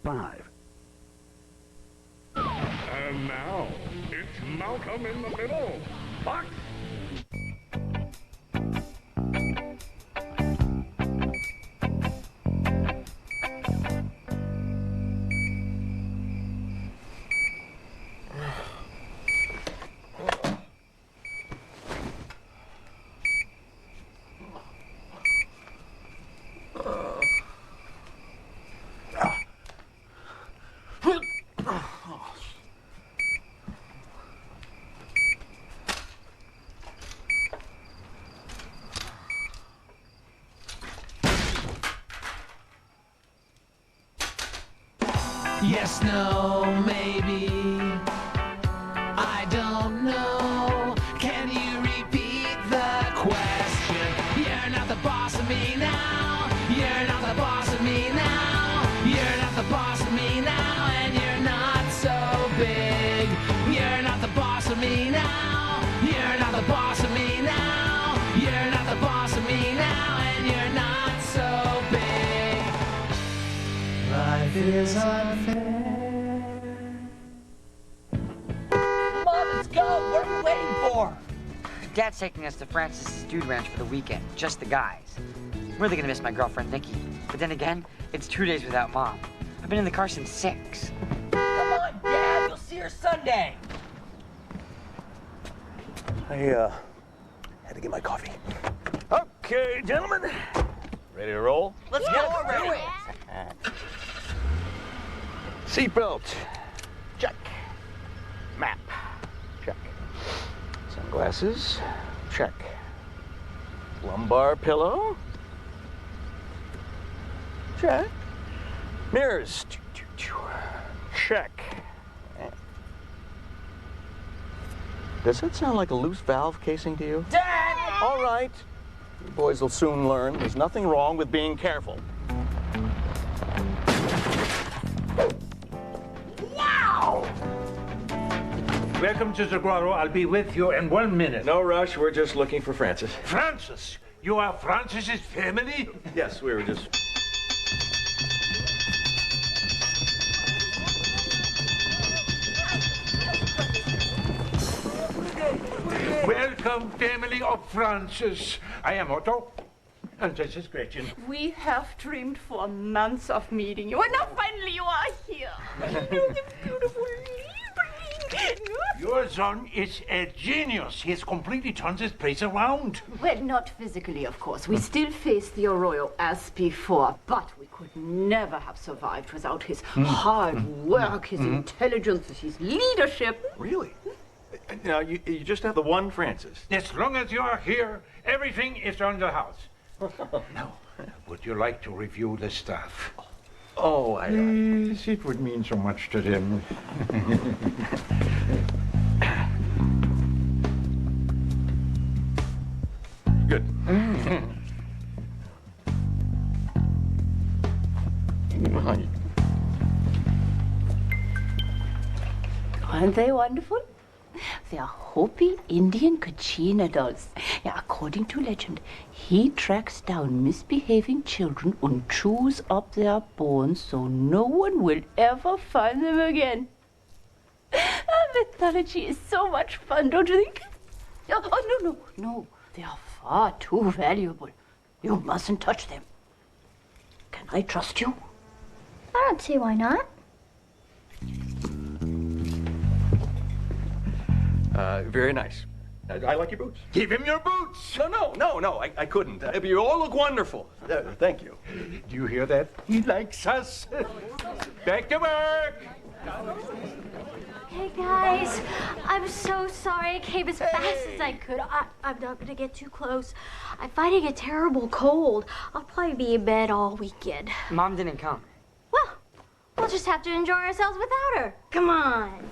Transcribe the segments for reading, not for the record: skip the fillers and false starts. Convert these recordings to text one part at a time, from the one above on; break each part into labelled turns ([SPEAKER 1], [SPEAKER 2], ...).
[SPEAKER 1] 5.
[SPEAKER 2] And now, it's Malcolm in the Middle. Fox.
[SPEAKER 3] Yes, no, maybe. I don't know. Can you repeat the question? You're not the boss of me now. You're not the boss of me now. You're not the boss of me now. And you're not so big. You're not the boss of me now. You're not the boss of me now. You're not the boss of me now. And you're not so big. Life is unfair.
[SPEAKER 4] What are we waiting for? Dad's taking us to Francis's Dude Ranch for the weekend, just the guys. I'm really gonna miss my girlfriend, Nikki. But then again, it's 2 days without Mom. I've been in the car since 6.
[SPEAKER 5] Come on, Dad, you'll see her Sunday.
[SPEAKER 6] I had to get my coffee.
[SPEAKER 7] Okay, gentlemen. Ready to roll?
[SPEAKER 5] Let's go already.
[SPEAKER 7] Seatbelt. Check. Map. Check. Sunglasses. Check. Lumbar pillow. Check. Mirrors. Check. Does that sound like a loose valve casing to you?
[SPEAKER 5] Dad!
[SPEAKER 7] All right. You boys will soon learn there's nothing wrong with being careful.
[SPEAKER 5] Wow!
[SPEAKER 8] Welcome to the grotto. I'll be with you in 1 minute.
[SPEAKER 7] No rush. We're just looking for Francis.
[SPEAKER 8] Francis! You are Francis's family?
[SPEAKER 7] Yes, we were just...
[SPEAKER 8] Welcome, family of Francis. I am Otto, and this is Gretchen.
[SPEAKER 9] We have dreamed for months of meeting you, and now finally you are here. You know the beautiful evening.
[SPEAKER 8] Your son is a genius. He has completely turned this place around.
[SPEAKER 9] Well, not physically, of course. We still face the Arroyo as before, but we could never have survived without his hard work, his intelligence, his leadership.
[SPEAKER 7] Really? Now, you just have the one Francis.
[SPEAKER 8] As long as you are here, everything is on the house. Now, would you like to review the staff?
[SPEAKER 7] Oh,
[SPEAKER 8] Yes, it would mean so much to them.
[SPEAKER 7] Good.
[SPEAKER 9] Aren't they wonderful? They are Hopi Indian Kachin adults. Yeah, according to legend, he tracks down misbehaving children and chews up their bones so no one will ever find them again. Mythology is so much fun, don't you think? Oh, no. They are far too valuable. You mustn't touch them. Can I trust you?
[SPEAKER 10] I don't see why not.
[SPEAKER 7] Very nice. I like your boots.
[SPEAKER 8] Give him your boots.
[SPEAKER 7] No, I couldn't. You all look wonderful. Thank you.
[SPEAKER 8] Do you hear that? He likes us. Back to work.
[SPEAKER 10] Hey guys, I'm so sorry. I came as fast as I could. I'm not gonna get too close. I'm fighting a terrible cold. I'll probably be in bed all weekend.
[SPEAKER 4] Mom didn't come.
[SPEAKER 10] Well, we'll just have to enjoy ourselves without her. Come on.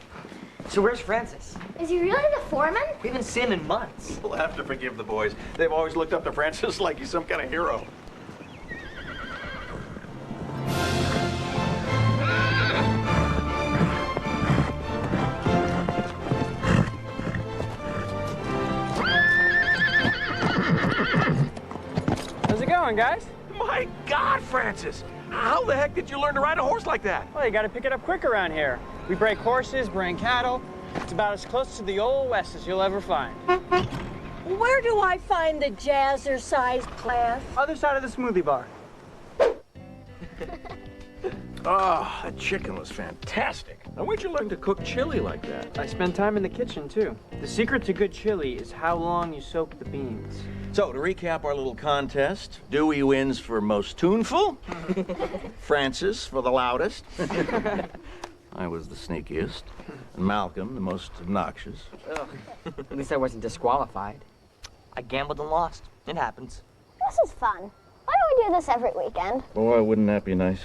[SPEAKER 4] So where's Francis?
[SPEAKER 10] Is he really the foreman?
[SPEAKER 4] We haven't seen him in months.
[SPEAKER 7] We'll have to forgive the boys. They've always looked up to Francis like he's some kind of hero.
[SPEAKER 11] How's it going, guys?
[SPEAKER 7] My God, Francis! How the heck did you learn to ride a horse like that?
[SPEAKER 1] Well, you gotta pick it up quick around here. We break horses, bring cattle. It's about as close to the old West as you'll ever find.
[SPEAKER 11] Where do I find the jazzercise class?
[SPEAKER 1] Other side of the smoothie bar.
[SPEAKER 7] Oh, that chicken was fantastic. Now, where'd you learn to cook chili like that?
[SPEAKER 1] I spend time in the kitchen, too. The secret to good chili is how long you soak the beans.
[SPEAKER 7] So, to recap our little contest, Dewey wins for most tuneful, Francis for the loudest, I was the sneakiest, and Malcolm the most obnoxious.
[SPEAKER 4] At least I wasn't disqualified.
[SPEAKER 5] I gambled and lost. It happens.
[SPEAKER 10] This is fun. Why don't we do this every weekend?
[SPEAKER 7] Boy, wouldn't that be nice?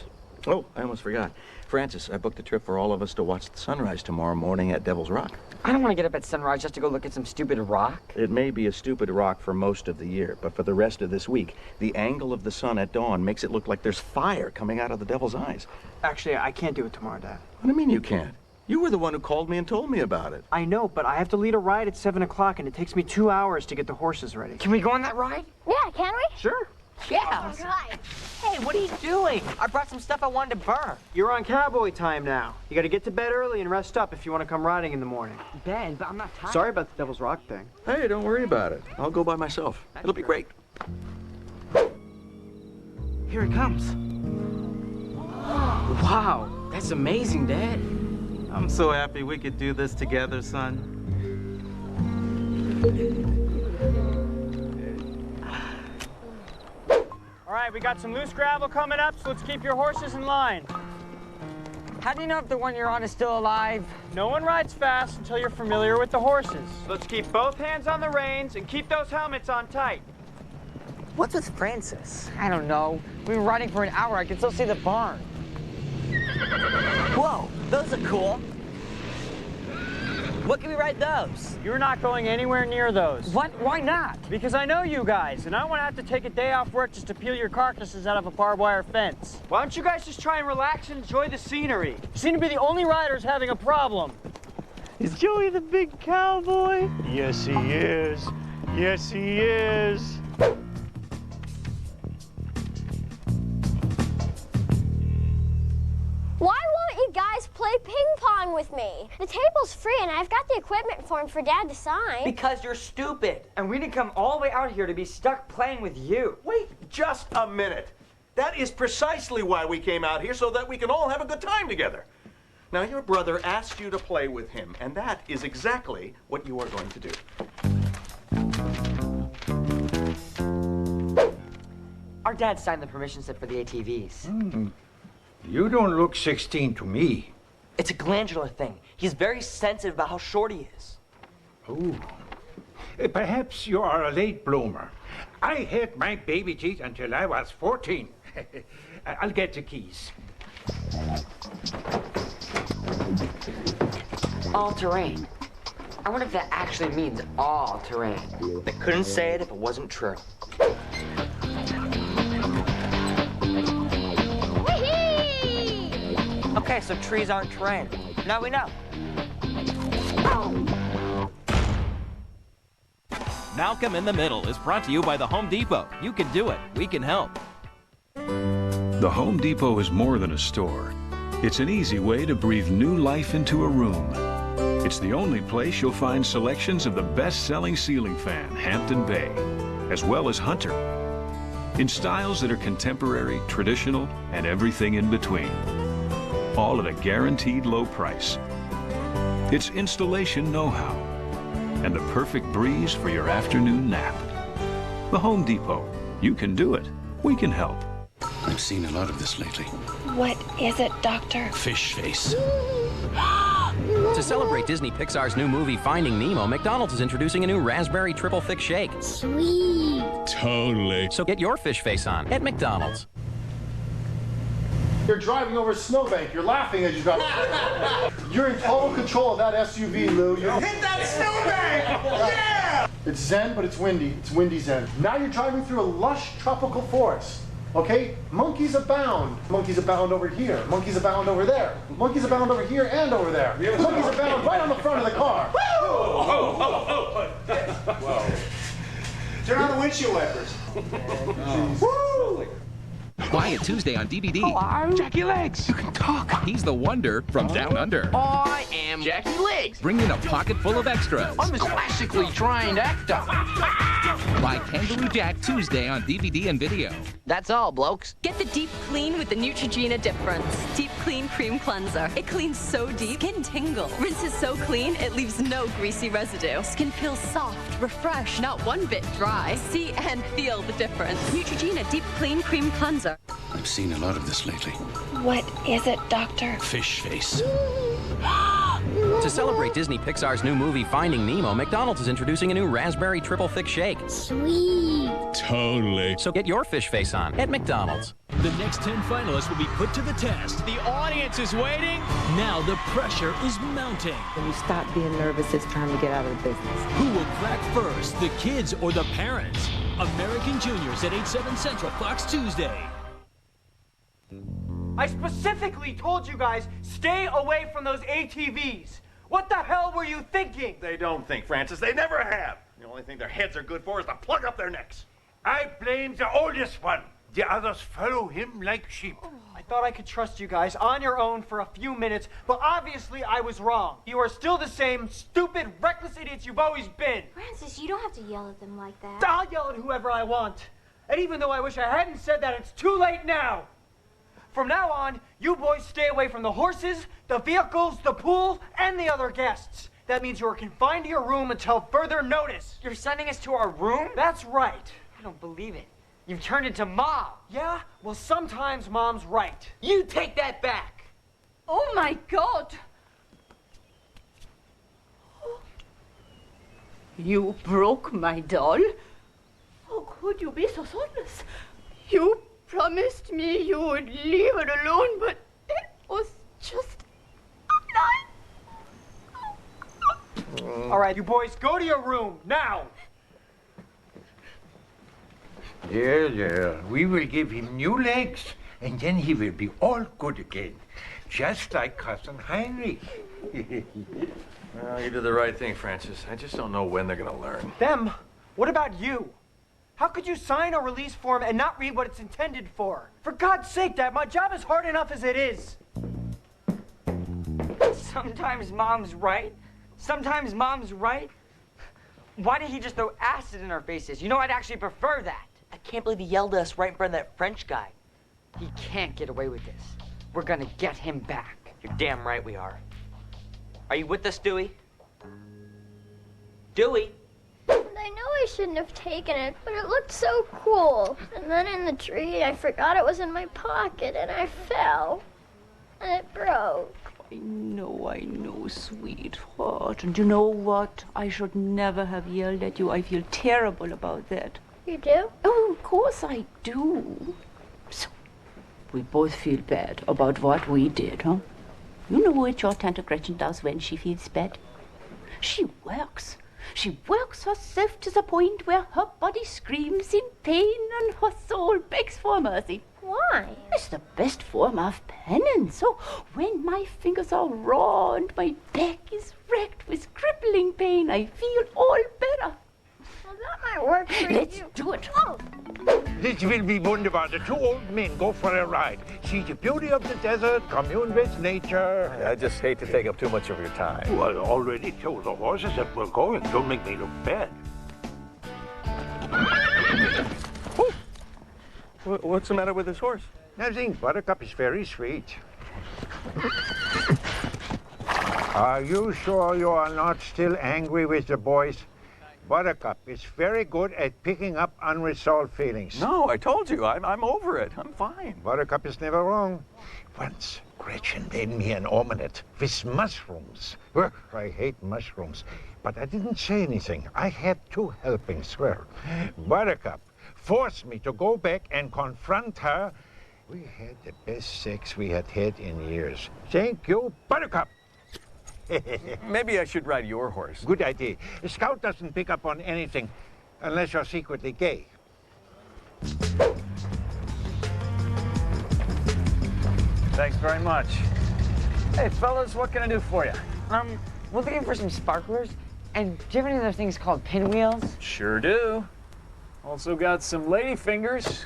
[SPEAKER 7] Oh, I almost forgot. Francis, I booked a trip for all of us to watch the sunrise tomorrow morning at Devil's Rock.
[SPEAKER 4] I don't want to get up at sunrise just to go look at some stupid rock.
[SPEAKER 7] It may be a stupid rock for most of the year, but for the rest of this week, the angle of the sun at dawn makes it look like there's fire coming out of the devil's eyes.
[SPEAKER 1] Actually, I can't do it tomorrow, Dad.
[SPEAKER 7] What do you mean you can't? You were the one who called me and told me about it.
[SPEAKER 1] I know, but I have to lead a ride at 7 o'clock, and it takes me 2 hours to get the horses ready.
[SPEAKER 4] Can we go on that ride?
[SPEAKER 10] Yeah, can we?
[SPEAKER 1] Sure.
[SPEAKER 5] Yeah.
[SPEAKER 10] Right.
[SPEAKER 5] Hey, what are you doing? I brought some stuff I wanted to burn.
[SPEAKER 1] You're on cowboy time now. You gotta get to bed early and rest up if you want to come riding in the morning.
[SPEAKER 4] Ben, but I'm not tired.
[SPEAKER 1] Sorry about the Devil's Rock thing.
[SPEAKER 7] Hey, don't worry about it. I'll go by myself. It'll be great.
[SPEAKER 4] Here it comes. Wow, that's amazing, Dad.
[SPEAKER 12] I'm so happy we could do this together, son.
[SPEAKER 1] All right, we got some loose gravel coming up, so let's keep your horses in line.
[SPEAKER 4] How do you know if the one you're on is still alive?
[SPEAKER 1] No one rides fast until you're familiar with the horses. Let's keep both hands on the reins and keep those helmets on tight.
[SPEAKER 5] What's with Francis?
[SPEAKER 4] I don't know. We've been riding for an hour. I can still see the barn.
[SPEAKER 5] Whoa, those are cool. What can we ride those?
[SPEAKER 1] You're not going anywhere near those.
[SPEAKER 4] What? Why not?
[SPEAKER 1] Because I know you guys, and I don't want to have to take a day off work just to peel your carcasses out of a barbed wire fence. Why don't you guys just try and relax and enjoy the scenery? You seem to be the only riders having a problem. Is Joey the big cowboy?
[SPEAKER 6] Yes, he is. Yes, he is.
[SPEAKER 10] Why won't you guys play ping pong with me? The table's free and I've got the equipment form for Dad to sign.
[SPEAKER 5] Because you're stupid.
[SPEAKER 4] And we didn't come all the way out here to be stuck playing with you.
[SPEAKER 7] Wait just a minute. That is precisely why we came out here, so that we can all have a good time together. Now, your brother asked you to play with him, and that is exactly what you are going to do.
[SPEAKER 4] Our dad signed the permission slip for the ATVs.
[SPEAKER 8] You don't look 16 to me.
[SPEAKER 5] It's a glandular thing. He's very sensitive about how short he is.
[SPEAKER 8] Oh. Perhaps you are a late bloomer. I had my baby teeth until I was 14. I'll get the keys.
[SPEAKER 4] All terrain. I wonder if that actually means all terrain.
[SPEAKER 5] They couldn't say it if it wasn't true. Okay, so trees aren't terrain. Now we know.
[SPEAKER 13] Malcolm in the Middle is brought to you by the Home Depot. You can do it. We can help.
[SPEAKER 14] The Home Depot is more than a store. It's an easy way to breathe new life into a room. It's the only place you'll find selections of the best-selling ceiling fan, Hampton Bay, as well as Hunter, in styles that are contemporary, traditional, and everything in between. All at a guaranteed low price. It's installation know-how and the perfect breeze for your afternoon nap. The Home Depot. You can do it. We can help.
[SPEAKER 15] I've seen a lot of this lately.
[SPEAKER 16] What is it, Doctor?
[SPEAKER 15] Fish face.
[SPEAKER 13] To celebrate Disney Pixar's new movie Finding Nemo, McDonald's is introducing a new raspberry triple thick shake.
[SPEAKER 16] Sweet.
[SPEAKER 15] Totally.
[SPEAKER 13] So get your fish face on at McDonald's.
[SPEAKER 17] You're driving over a snowbank. You're laughing as you go. You're in total control of that SUV, Lou.
[SPEAKER 18] Hit that snowbank! Yeah!
[SPEAKER 17] It's zen, but it's windy. It's windy zen. Now you're driving through a lush tropical forest. Okay? Monkeys abound. Monkeys abound over here. Monkeys abound over there. Monkeys abound over here and over there. Monkeys abound right on the front of the car.
[SPEAKER 18] Whoa! Turn on the windshield wipers.
[SPEAKER 17] Woo!
[SPEAKER 19] Quiet Tuesday on DVD.
[SPEAKER 3] Hello?
[SPEAKER 19] Jackie Legs. You can talk. He's the wonder from Down Under.
[SPEAKER 3] I am Jackie Legs.
[SPEAKER 19] Bring in a pocket full of extras.
[SPEAKER 3] I'm a classically trained actor.
[SPEAKER 19] Buy Kangaroo Jack Tuesday on DVD and video.
[SPEAKER 20] That's all, blokes.
[SPEAKER 21] Get the deep clean with the Neutrogena Difference. Deep Clean Cream Cleanser. It cleans so deep, skin tingles. Rinses so clean, it leaves no greasy residue. Skin feels soft, refreshed, not one bit dry. See and feel the difference. Neutrogena Deep Clean Cream Cleanser.
[SPEAKER 15] I've seen a lot of this lately.
[SPEAKER 16] What is it, Doctor?
[SPEAKER 15] Fish face.
[SPEAKER 13] To celebrate Disney Pixar's new movie Finding Nemo, McDonald's is introducing a new Raspberry Triple Thick Shake.
[SPEAKER 16] Sweet.
[SPEAKER 15] Totally.
[SPEAKER 13] So get your fish face on at McDonald's.
[SPEAKER 22] The next 10 finalists will be put to the test. The audience is waiting. Now the pressure is mounting.
[SPEAKER 23] When you stop being nervous, it's time to get out of the business.
[SPEAKER 22] Who will crack first, the kids or the parents? American Juniors at 8/7 Central, Fox Tuesday.
[SPEAKER 1] I specifically told you guys, stay away from those ATVs. What the hell were you thinking?
[SPEAKER 7] They don't think, Francis. They never have. The only thing their heads are good for is to plug up their necks.
[SPEAKER 8] I blame the oldest one. The others follow him like sheep.
[SPEAKER 1] I thought I could trust you guys on your own for a few minutes, but obviously I was wrong. You are still the same stupid, reckless idiots you've always been.
[SPEAKER 10] Francis, you don't have to yell at them like that.
[SPEAKER 1] I'll yell at whoever I want. And even though I wish I hadn't said that, it's too late now. From now on, you boys stay away from the horses, the vehicles, the pool, and the other guests. That means you are confined to your room until further notice.
[SPEAKER 4] You're sending us to our room?
[SPEAKER 1] That's right.
[SPEAKER 4] I don't believe it. You've turned into Mom.
[SPEAKER 1] Yeah? Well, sometimes Mom's right.
[SPEAKER 4] You take that back.
[SPEAKER 9] Oh my God! You broke my doll? How could you be so thoughtless? You promised me you would leave it alone, but it was just
[SPEAKER 1] All right, you boys, go to your room, now!
[SPEAKER 8] Yeah. We will give him new legs, and then he will be all good again. Just like Cousin Heinrich.
[SPEAKER 7] Well, you did the right thing, Francis. I just don't know when they're gonna learn.
[SPEAKER 1] Them? What about you? How could you sign a release form and not read what it's intended for? For God's sake, Dad, my job is hard enough as it is.
[SPEAKER 4] Sometimes Mom's right. Sometimes Mom's right. Why did he just throw acid in our faces? You know, I'd actually prefer that.
[SPEAKER 5] I can't believe he yelled at us right in front of that French guy.
[SPEAKER 4] He can't get away with this. We're gonna get him back.
[SPEAKER 5] You're damn right we are. Are you with us, Dewey? Dewey?
[SPEAKER 10] I know I shouldn't have taken it, but it looked so cool. And then in the tree, I forgot it was in my pocket, and I fell. And it broke.
[SPEAKER 9] I know, sweetheart. And you know what? I should never have yelled at you. I feel terrible about that.
[SPEAKER 10] You do?
[SPEAKER 9] Oh, of course I do. So, we both feel bad about what we did, huh? You know what your Tante Gretchen does when she feels bad? She works. She works herself to the point where her body screams in pain and her soul begs for mercy.
[SPEAKER 10] Why?
[SPEAKER 9] It's the best form of penance. So when my fingers are raw and my back is racked with crippling pain, I feel all better.
[SPEAKER 10] Well, that might work for
[SPEAKER 9] Let's
[SPEAKER 10] you.
[SPEAKER 9] do it.
[SPEAKER 10] Oh.
[SPEAKER 8] This will be wonderful. The two old men go for a ride. See the beauty of the desert, commune with nature.
[SPEAKER 7] I just hate to take up too much of your time.
[SPEAKER 8] Well, I already told the horses that we're going. Don't make me look bad.
[SPEAKER 7] What's the matter with this horse?
[SPEAKER 8] Nothing. Buttercup is very sweet. Are you sure you are not still angry with the boys? Buttercup is very good at picking up unresolved feelings.
[SPEAKER 7] No, I told you. I'm over it. I'm fine.
[SPEAKER 8] Buttercup is never wrong. Once, Gretchen made me an omelette with mushrooms. Ugh, I hate mushrooms. But I didn't say anything. I had 2 helpings. Well, Buttercup forced me to go back and confront her. We had the best sex we had had in years. Thank you, Buttercup.
[SPEAKER 7] Maybe I should ride your horse.
[SPEAKER 8] Good idea. A scout doesn't pick up on anything unless you're secretly gay.
[SPEAKER 1] Thanks very much. Hey, fellas, what can I do for you?
[SPEAKER 4] We're looking for some sparklers. And do you have any other things called pinwheels?
[SPEAKER 1] Sure do. Also got some lady fingers.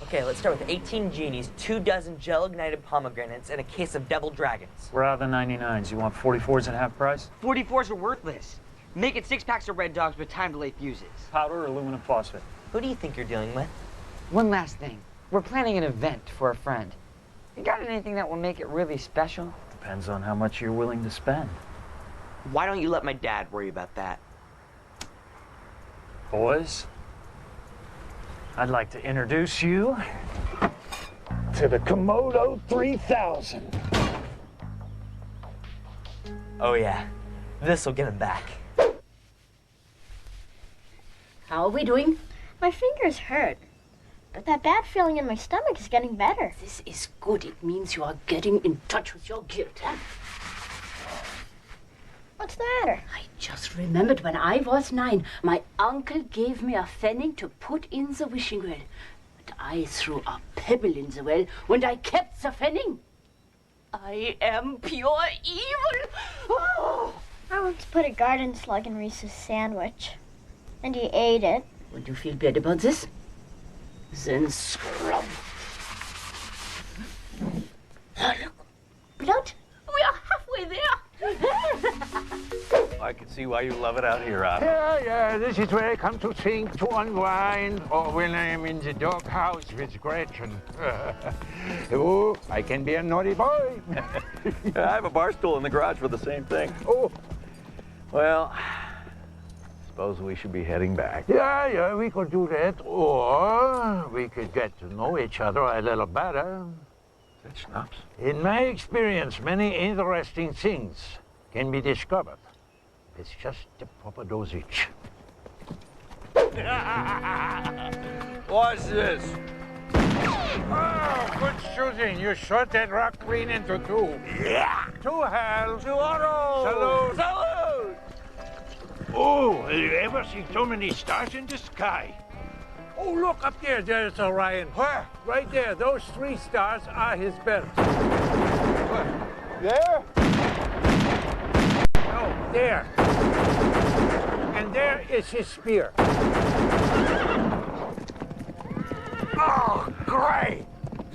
[SPEAKER 5] Okay, let's start with 18 genies, 2 dozen gel-ignited pomegranates, and a case of deviled dragons.
[SPEAKER 1] We're out of the 99s. You want 44s at half price?
[SPEAKER 4] 44s are worthless. Make it 6 packs of Red Dogs with time to lay fuses.
[SPEAKER 1] Powder or aluminum phosphate?
[SPEAKER 5] Who do you think you're dealing with?
[SPEAKER 4] One last thing. We're planning an event for a friend. You got anything that will make it really special?
[SPEAKER 1] Depends on how much you're willing to spend.
[SPEAKER 5] Why don't you let my dad worry about that?
[SPEAKER 1] Boys, I'd like to introduce you to the Komodo 3000.
[SPEAKER 5] Oh yeah, this'll get him back.
[SPEAKER 9] How are we doing?
[SPEAKER 10] My fingers hurt, but that bad feeling in my stomach is getting better.
[SPEAKER 9] This is good. It means you are getting in touch with your guilt, huh?
[SPEAKER 10] What's the matter?
[SPEAKER 9] I just remembered when I was 9, my uncle gave me a pfennig to put in the wishing well. But I threw a pebble in the well, and I kept the pfennig. I am pure evil. Oh.
[SPEAKER 10] I once put a garden slug in Reese's sandwich, and he ate it.
[SPEAKER 9] Would you feel bad about this? Then scrub. Oh, look.
[SPEAKER 10] Blood?
[SPEAKER 9] We are halfway there.
[SPEAKER 7] I can see why you love it out here, Otto.
[SPEAKER 8] Yeah, this is where I come to think, to unwind, or when I am in the doghouse with Gretchen. Oh, I can be a naughty boy.
[SPEAKER 7] I have a bar stool in the garage for the same thing.
[SPEAKER 8] Oh.
[SPEAKER 7] Well, suppose we should be heading back.
[SPEAKER 8] Yeah, we could do that. Or we could get to know each other a little better.
[SPEAKER 7] Is that schnapps?
[SPEAKER 8] In my experience, many interesting things can be discovered. It's just the proper dosage.
[SPEAKER 7] What's this?
[SPEAKER 8] Oh, good shooting. You shot that rock queen into 2.
[SPEAKER 7] Yeah!
[SPEAKER 8] To hell.
[SPEAKER 7] To Otto!
[SPEAKER 8] Salute!
[SPEAKER 7] Salute!
[SPEAKER 8] Oh, have you ever seen so many stars in the sky? Oh, look up there. There's Orion.
[SPEAKER 7] Where?
[SPEAKER 8] Right there. Those 3 stars are his belt.
[SPEAKER 7] There?
[SPEAKER 8] No, there. And there is his spear.
[SPEAKER 7] Oh, great!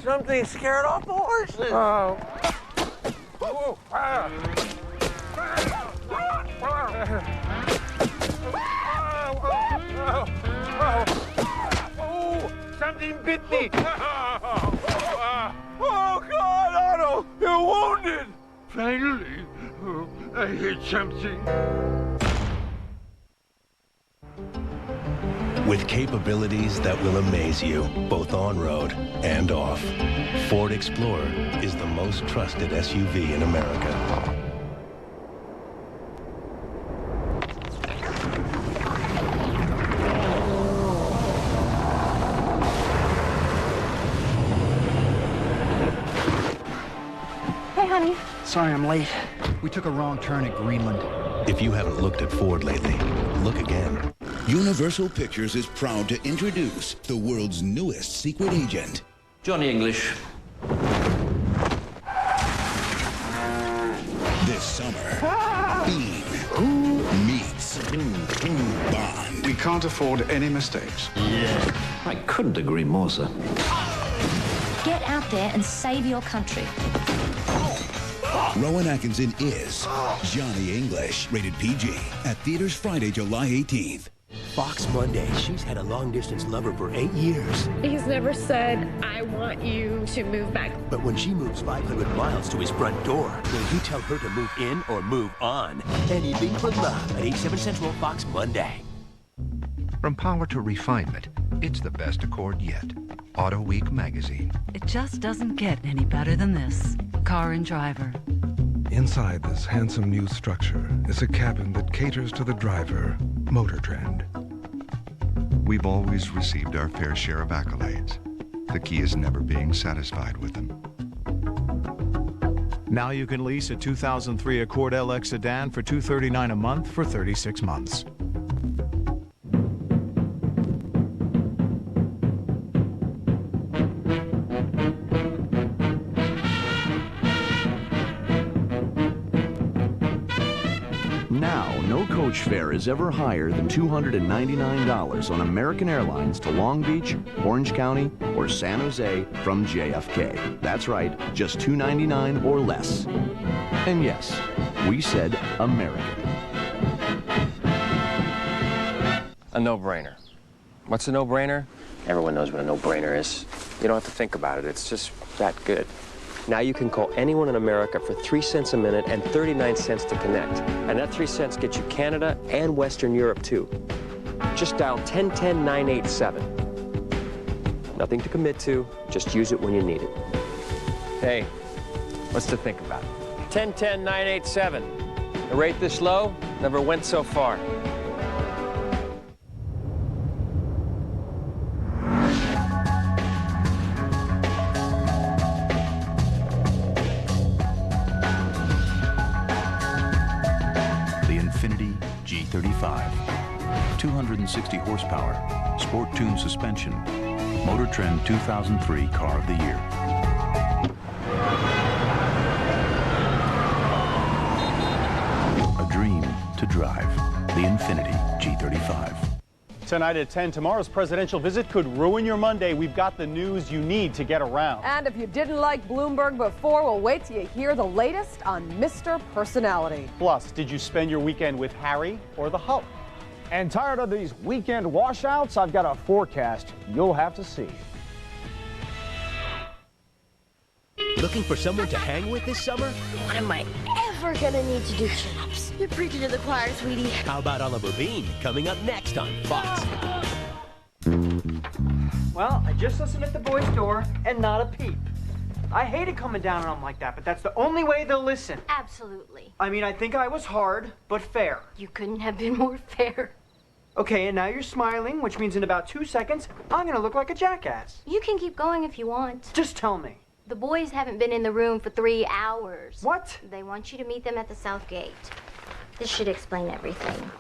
[SPEAKER 7] Something scared off the horses.
[SPEAKER 8] Oh. Oh, ah. Oh, something bit me.
[SPEAKER 7] Oh, God, Otto! You're wounded!
[SPEAKER 8] Finally, I hit something.
[SPEAKER 2] With capabilities that will amaze you, both on-road and off, Ford Explorer is the most trusted SUV in America.
[SPEAKER 10] Hey, honey.
[SPEAKER 11] Sorry I'm late. We took a wrong turn at Greenland.
[SPEAKER 2] If you haven't looked at Ford lately, look again.
[SPEAKER 20] Universal Pictures is proud to introduce the world's newest secret agent.
[SPEAKER 15] Johnny English.
[SPEAKER 20] This summer, Bean meets Bond.
[SPEAKER 24] We can't afford any mistakes.
[SPEAKER 15] Yeah. I couldn't agree more, sir.
[SPEAKER 25] Get out there and save your country.
[SPEAKER 20] Rowan Atkinson is Johnny English, rated PG, at theaters Friday, July 18th.
[SPEAKER 26] Fox Monday. She's had a long-distance lover for 8 years.
[SPEAKER 16] He's never said, I want you to move back.
[SPEAKER 26] But when she moves 500 miles to his front door, will you tell her to move in or move on? Anything but love at 8/7 Central, Fox Monday.
[SPEAKER 27] From power to refinement, it's the best Accord yet. Auto Week magazine.
[SPEAKER 28] It just doesn't get any better than this. Car and Driver.
[SPEAKER 29] Inside this handsome new structure is a cabin that caters to the driver, Motor Trend.
[SPEAKER 27] We've always received our fair share of accolades. The key is never being satisfied with them.
[SPEAKER 30] Now you can lease a 2003 Accord LX sedan for $239 a month for 36 months.
[SPEAKER 3] coach fare is ever higher than $299 on American Airlines to Long Beach, Orange County, or San Jose from JFK. That's right, just $299 or less. And yes, we said American.
[SPEAKER 6] A no-brainer. What's a no-brainer? Everyone knows what a no-brainer is. You don't have to think about it. It's just that good. Now you can call anyone in America for 3 cents a minute and 39 cents to connect. And that 3 cents gets you Canada and Western Europe, too. Just dial 1010-987. Nothing to commit to. Just use it when you need it. Hey, what's to think about? 1010-987. A rate this low never went so far.
[SPEAKER 12] G35, 260 horsepower, sport tuned suspension, Motor Trend 2003 Car of the Year. A dream to drive. The Infiniti G35.
[SPEAKER 13] Tonight at 10, tomorrow's presidential visit could ruin your Monday. We've got the news you need to get around.
[SPEAKER 14] And if you didn't like Bloomberg before, well, wait till you hear the latest on Mr. Personality.
[SPEAKER 13] Plus, did you spend your weekend with Harry or the Hulk? And tired of these weekend washouts? I've got a forecast you'll have to see.
[SPEAKER 26] Looking for someone to hang with this summer?
[SPEAKER 10] When am I ever gonna need to do chin-ups? You're preaching to the choir, sweetie.
[SPEAKER 26] How about Oliver Bean coming up next on Fox?
[SPEAKER 1] Well, I just listened at the boys' door and not a peep. I hated coming down on them like that, but that's the only way they'll listen.
[SPEAKER 10] Absolutely.
[SPEAKER 1] I mean, I think I was hard, but fair.
[SPEAKER 10] You couldn't have been more fair.
[SPEAKER 1] Okay, and now you're smiling, which means in about 2 seconds, I'm gonna look like a jackass.
[SPEAKER 10] You can keep going if you want.
[SPEAKER 1] Just tell me.
[SPEAKER 10] The boys haven't been in the room for 3 hours.
[SPEAKER 1] What?
[SPEAKER 10] They want you to meet them at the south gate. This should explain everything.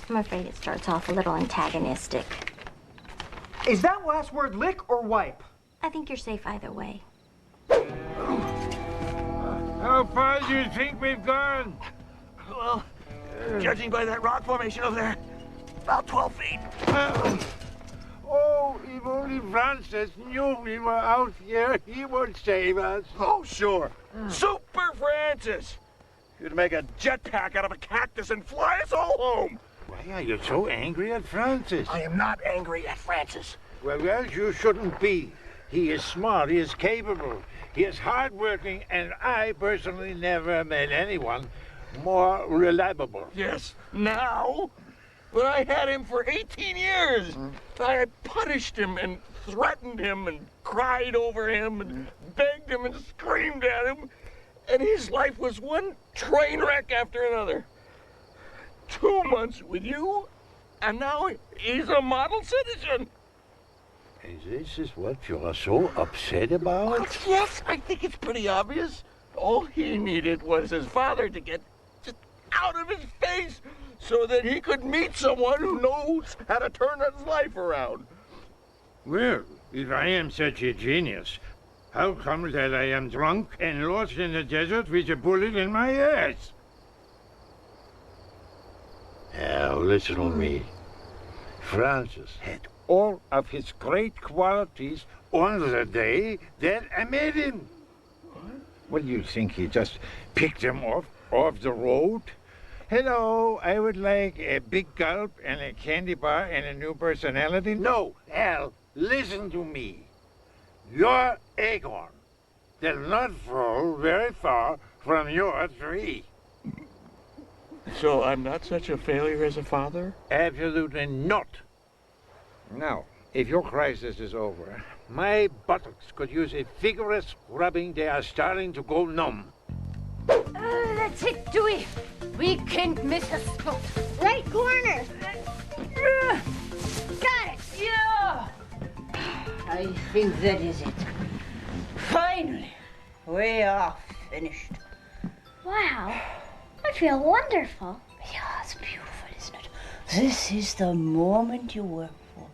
[SPEAKER 10] I'm afraid it starts off a little antagonistic.
[SPEAKER 1] Is that last word lick or wipe?
[SPEAKER 10] I think you're safe either way.
[SPEAKER 8] How far do you think we've gone?
[SPEAKER 26] Well, judging by that rock formation over there, about 12 feet.
[SPEAKER 8] Oh, if only Francis knew we were out here, he would save us.
[SPEAKER 26] Oh, sure. Super Francis! You'd make a jetpack out of a cactus and fly us all home.
[SPEAKER 8] Why are you so angry at Francis?
[SPEAKER 26] I am not angry at Francis.
[SPEAKER 8] Well, you shouldn't be. He is smart, he is capable, he is hardworking, and I personally never met anyone more reliable.
[SPEAKER 26] Yes, now? But I had him for 18 years. I punished him and threatened him and cried over him and begged him and screamed at him. And his life was one train wreck after another. 2 months with you, and now he's a model citizen.
[SPEAKER 8] And this is what you're so upset about?
[SPEAKER 26] Well, yes, I think it's pretty obvious. All he needed was his father to get just out of his face so that he could meet someone who knows how to turn his life around.
[SPEAKER 8] Well, if I am such a genius, how come that I am drunk and lost in the desert with a bullet in my ass? Now, listen to me. Francis had all of his great qualities on the day that I met him. What do you think, he just picked them off the road? Hello, I would like a big gulp and a candy bar and a new personality. No, Al, listen to me. Your acorn does not fall very far from your tree.
[SPEAKER 26] So I'm not such a failure as a father?
[SPEAKER 8] Absolutely not. Now, if your crisis is over, my buttocks could use a vigorous rubbing. They are starting to go numb.
[SPEAKER 9] That's it, Dewey. We can't miss a spot.
[SPEAKER 10] Right corner.
[SPEAKER 9] Got it. Yeah. I think that is it. Finally, we are finished.
[SPEAKER 10] Wow. I feel wonderful.
[SPEAKER 9] Yeah, it's beautiful, isn't it? This is the moment you work for.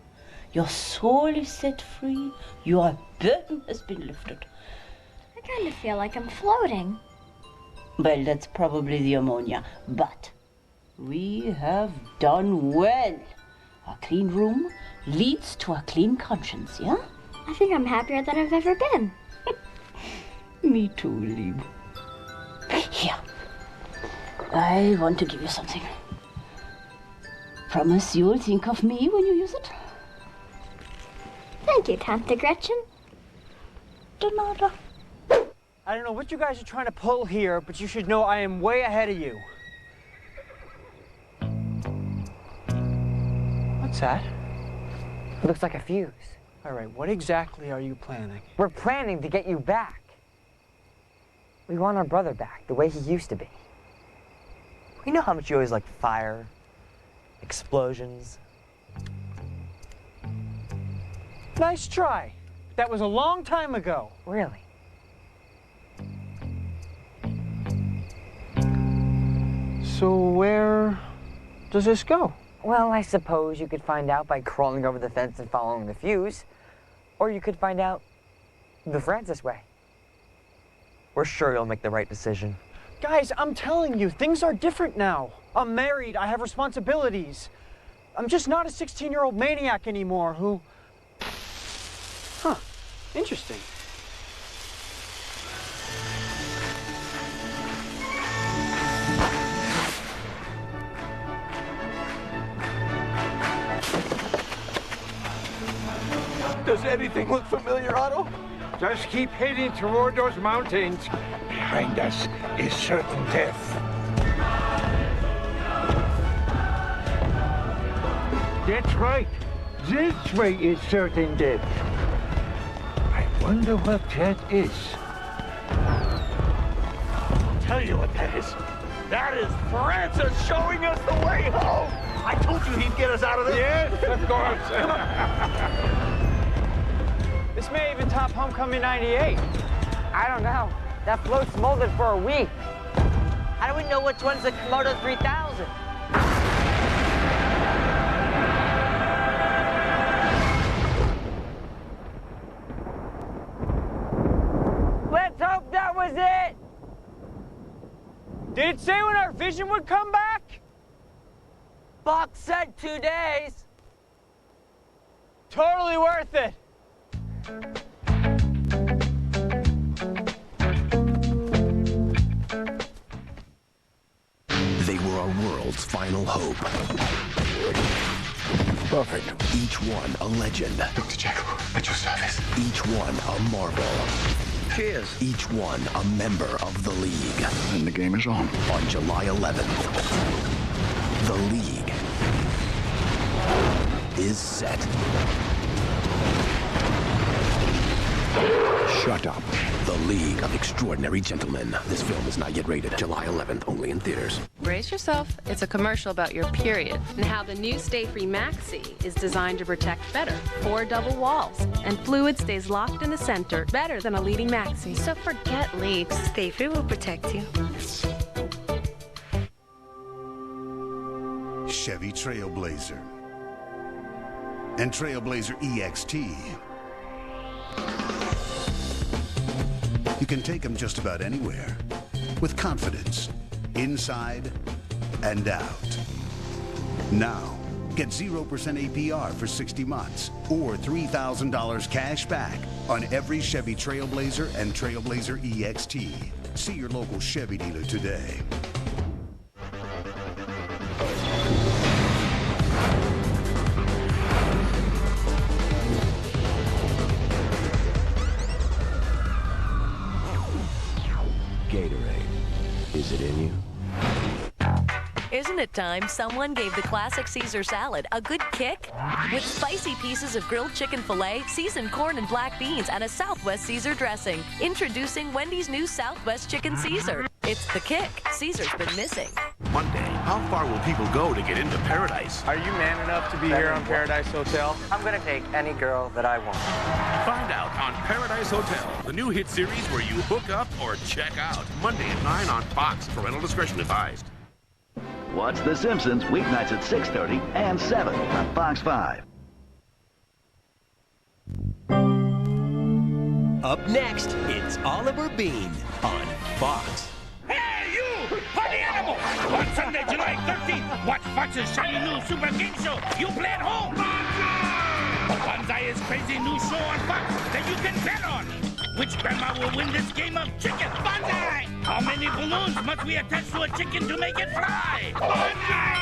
[SPEAKER 9] Your soul is set free. Your burden has been lifted.
[SPEAKER 10] I kind of feel like I'm floating.
[SPEAKER 9] Well, that's probably the ammonia. But We have done well. A clean room leads to a clean conscience, yeah?
[SPEAKER 10] I think I'm happier than I've ever been.
[SPEAKER 9] Me too, Lieb. Here. I want to give you something. Promise you'll think of me when you use it?
[SPEAKER 10] Thank you, Tante Gretchen.
[SPEAKER 9] De nada.
[SPEAKER 1] I don't know what you guys are trying to pull here, but you should know I am way ahead of you. What's that?
[SPEAKER 4] Looks like a fuse.
[SPEAKER 1] All right, what exactly are you planning?
[SPEAKER 4] We're planning to get you back. We want our brother back, the way he used to be.
[SPEAKER 1] We know how much you always like fire, explosions. Nice try. That was a long time ago.
[SPEAKER 4] Really?
[SPEAKER 1] So where does this go?
[SPEAKER 4] Well, I suppose you could find out by crawling over the fence and following the fuse. Or you could find out the Francis way. We're sure you'll make the right decision.
[SPEAKER 1] Guys, I'm telling you, things are different now. I'm married, I have responsibilities. I'm just not a 16-year-old maniac anymore who... Huh, interesting.
[SPEAKER 8] Does anything look familiar, Otto? Just keep heading toward those mountains. Behind us is certain death. That's right. This way is certain death. I wonder what that is.
[SPEAKER 26] I'll tell you what that is. That is Francis showing us the way home. I told you he'd get us out of this.
[SPEAKER 8] Yes, of course.
[SPEAKER 1] This may even top Homecoming 98.
[SPEAKER 4] I don't know. That float's molded for a week. How do we know which one's the Komodo 3000? Let's hope that was it!
[SPEAKER 1] Did it say when our vision would come back?
[SPEAKER 4] Fox said 2 days.
[SPEAKER 1] Totally worth it.
[SPEAKER 3] They were our world's final hope.
[SPEAKER 8] Perfect.
[SPEAKER 3] Each one a legend.
[SPEAKER 8] Dr. Jekyll, at your service.
[SPEAKER 3] Each one a marvel.
[SPEAKER 15] Cheers.
[SPEAKER 3] Each one a member of the League.
[SPEAKER 24] And the game is on.
[SPEAKER 3] On July 11th, the League is set.
[SPEAKER 24] Shut up.
[SPEAKER 3] The League of Extraordinary Gentlemen. This film is not yet rated. July 11th, only in theaters.
[SPEAKER 5] Brace yourself. It's a commercial about your period and how the new Stay Free Maxi is designed to protect better. 4 double walls, and fluid stays locked in the center better than a leading Maxi.
[SPEAKER 25] So forget leaks. Stay Free will protect you.
[SPEAKER 7] Chevy Trailblazer and Trailblazer EXT. You can take them just about anywhere with confidence, inside and out. Now, get 0% APR for 60 months or $3,000 cash back on every Chevy Trailblazer and Trailblazer EXT. See your local Chevy dealer today.
[SPEAKER 3] Gatorade. Is it in you?
[SPEAKER 11] Isn't it time someone gave the classic Caesar salad a good kick? With spicy pieces of grilled chicken filet, seasoned corn and black beans, and a Southwest Caesar dressing. Introducing Wendy's new Southwest Chicken Caesar. It's the kick Caesar's been missing.
[SPEAKER 17] Monday, how far will people go to get into paradise?
[SPEAKER 6] Are you man enough to be here on Paradise Hotel?
[SPEAKER 4] I'm gonna take any girl that I want.
[SPEAKER 17] Find out on Paradise Hotel, the new hit series where you hook up or check out. Monday at 9 on Fox. Parental discretion advised.
[SPEAKER 18] Watch The Simpsons weeknights at 6:30 and 7 on Fox 5.
[SPEAKER 19] Up next, it's Oliver Bean on Fox.
[SPEAKER 26] Hey, you! Party animal! On Sunday, July 13th,
[SPEAKER 2] Fox's shiny new super game show you play at home. Banzai is crazy new show on Fox that you can bet on. Which grandma will win this game of chicken? Banzai! How many balloons must we attach to a chicken to make it fly? Banzai!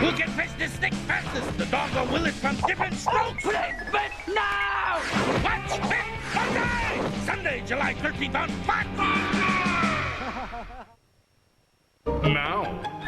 [SPEAKER 2] Who can fetch the stick fastest? The dog or Willis from different strokes? Please bet now! Watch Bet Banzai! Sunday, July 13th on Fox!
[SPEAKER 17] Now,